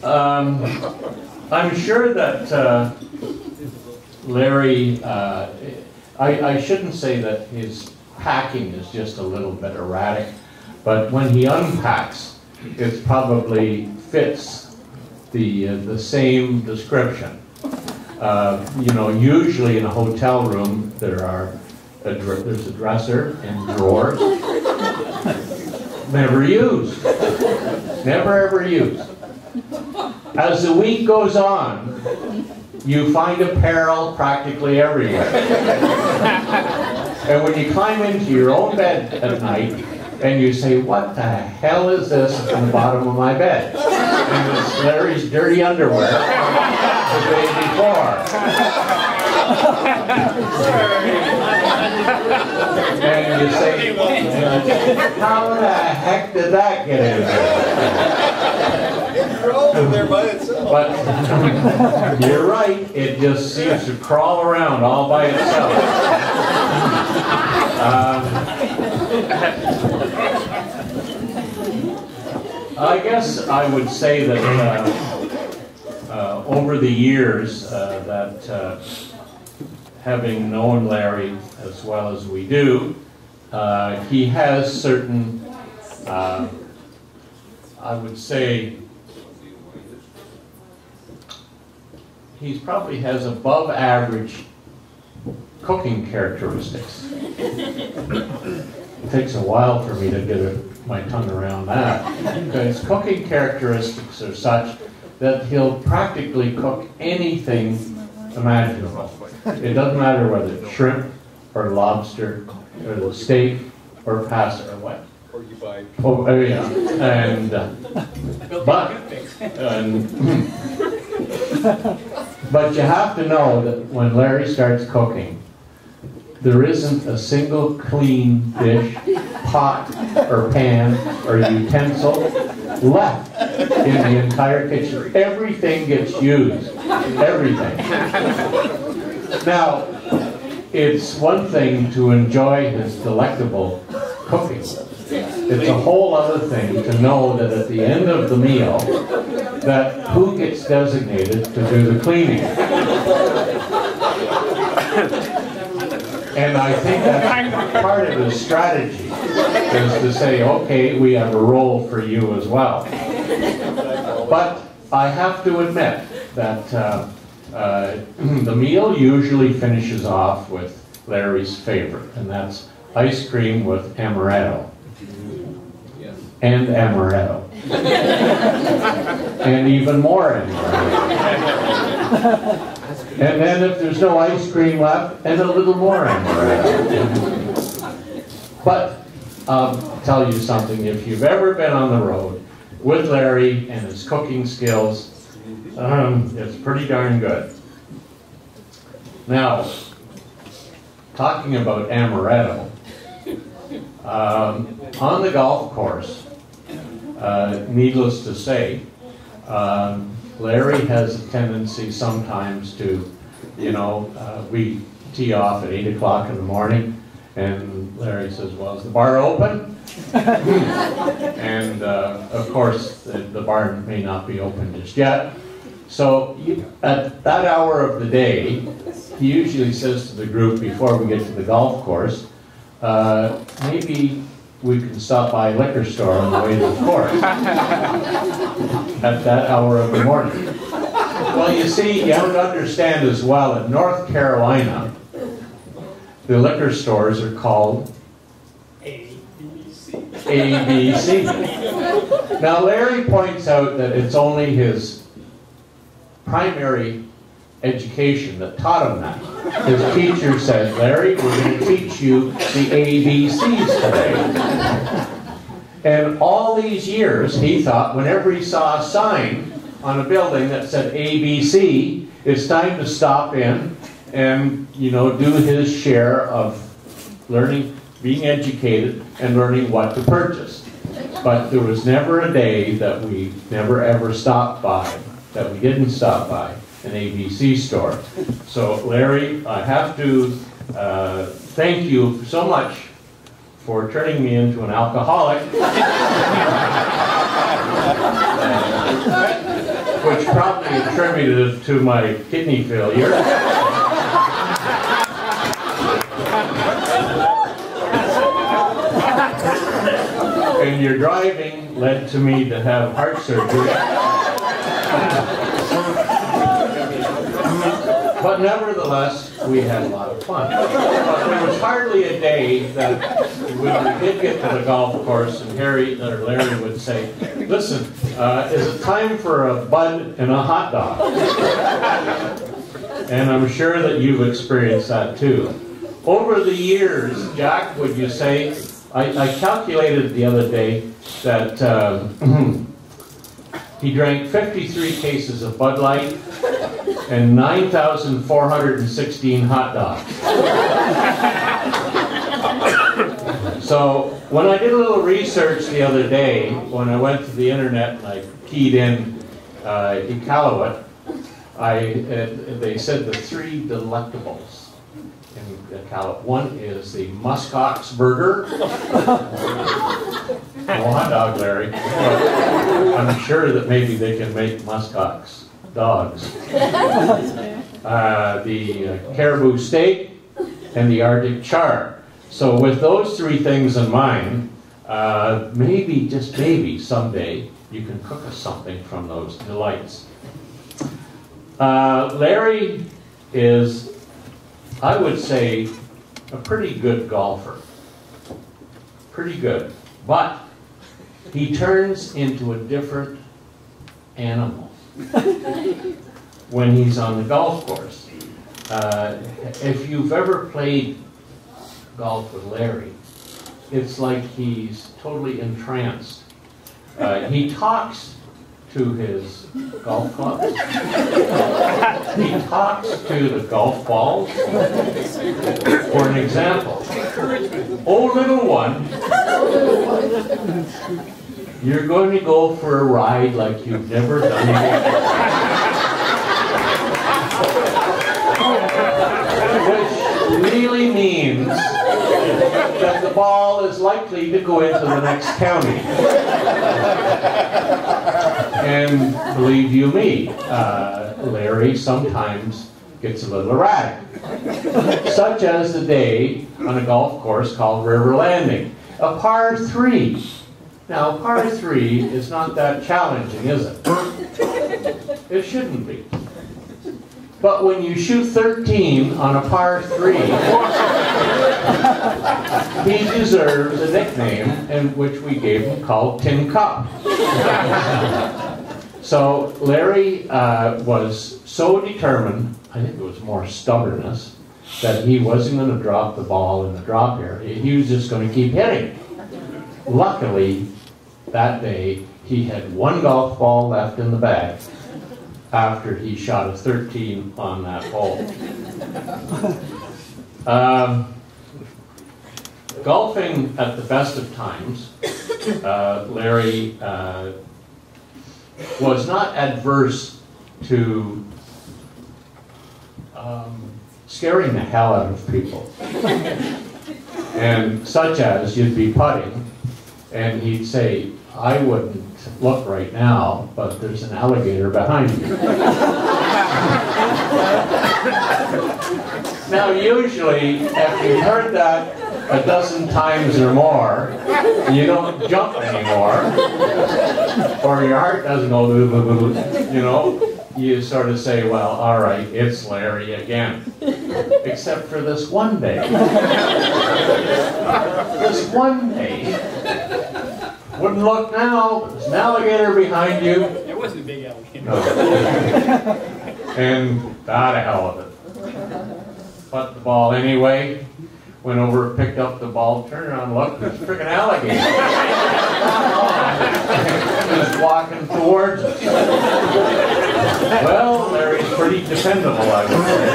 I'm sure that Larry, I shouldn't say that his packing is just a little bit erratic, but when he unpacks, it probably fits the same description. You know, usually in a hotel room there's a dresser and drawers. Never used. Never ever used. As the week goes on, you find apparel practically everywhere. And when you climb into your own bed at night and you say, what the hell is this at the bottom of my bed? And it's Larry's dirty underwear the day before. And you say, how the heck did that get in there? It crawled in there by itself. But you're right, it just seems to crawl around all by itself. I guess I would say that over the years that having known Larry as well as we do, he has certain, I would say, he probably has above average cooking characteristics. It takes a while for me to get my tongue around that. Because cooking characteristics are such that he'll practically cook anything imaginable. It doesn't matter whether it's shrimp or lobster or the steak or pasta or what. Or you buy. Oh yeah, and but you have to know that when Larry starts cooking, there isn't a single clean dish, pot, or pan, or utensil left in the entire kitchen. Everything gets used. Everything. Now, it's one thing to enjoy his delectable cooking. It's a whole other thing to know that at the end of the meal, that who gets designated to do the cleaning. And I think that's part of his strategy, is to say, okay, we have a role for you as well. But I have to admit that the meal usually finishes off with Larry's favorite, and that's ice cream with amaretto. And amaretto. And even more amaretto. And then if there's no ice cream left, and a little more amaretto. But I'll tell you something, if you've ever been on the road with Larry and his cooking skills, it's pretty darn good. Now, talking about amaretto, on the golf course, needless to say, Larry has a tendency sometimes to, you know, we tee off at 8 o'clock in the morning, and Larry says, well, is the bar open? And of course, the bar may not be open just yet. So at that hour of the day, he usually says to the group before we get to the golf course, maybe we can stop by a liquor store on the way to the course at that hour of the morning. Well, you see, you have to understand as well, in North Carolina, the liquor stores are called ABC. Now, Larry points out that it's only his primary education that taught him that. His teacher said, Larry, we're going to teach you the ABCs today. And all these years, he thought, whenever he saw a sign on a building that said ABC, it's time to stop in and, you know, do his share of learning, being educated, and learning what to purchase. But there was never a day that we never ever stopped by, that we didn't stop by an ABC store. So Larry, I have to thank you so much for turning me into an alcoholic. which probably attributed to my kidney failure. And your driving led to me to have heart surgery. But nevertheless, we had a lot of fun. But there was hardly a day that when we did get to the golf course and Harry or Larry would say, listen, is it time for a bud and a hot dog? And I'm sure that you've experienced that too. Over the years, Jack, would you say, I calculated the other day that he drank 53 cases of Bud Light and 9,416 hot dogs. So when I did a little research the other day, when I went to the internet and I keyed in Iqaluit, they said the three delectables in Iqaluit. One is the muskox burger. No hot dog, Larry. But I'm sure that maybe they can make muskox dogs. The caribou steak and the Arctic char. So with those three things in mind, maybe, just maybe, someday you can cook us something from those delights. Larry is, I would say, a pretty good golfer. Pretty good. But he turns into a different animal when he's on the golf course. If you've ever played golf with Larry, it's like he's totally entranced. He talks to his golf club. He talks to the golf balls. For an example, oh little one, you're going to go for a ride like you've never done before. Which really means that the ball is likely to go into the next county. And believe you me, Larry sometimes gets a little erratic. Such as the day on a golf course called River Landing. A par 3. Now, par 3 is not that challenging, is it? It shouldn't be. But when you shoot 13 on a par 3, he deserves a nickname, in which we gave him, called Tekamp. So Larry was so determined, I think it was more stubbornness, that he wasn't going to drop the ball in the drop area. He was just going to keep hitting. Luckily, that day, he had one golf ball left in the bag after he shot a 13 on that hole. Golfing at the best of times, Larry was not adverse to scaring the hell out of people. And such as, you'd be putting, and he'd say, I wouldn't look right now, but there's an alligator behind you. Now usually, if you've heard that a dozen times or more, you don't jump anymore, or your heart doesn't go, you know, you sort of say, well, all right, it's Larry again. Except for this one day. This one day. Wouldn't look now, there's an alligator behind you. It wasn't a big alligator. No. And got a hell of it. Put the ball anyway, went over, picked up the ball, turned around, looked, there's a freaking alligator. Just walking towards us. Well, Larry's pretty dependable, I would say.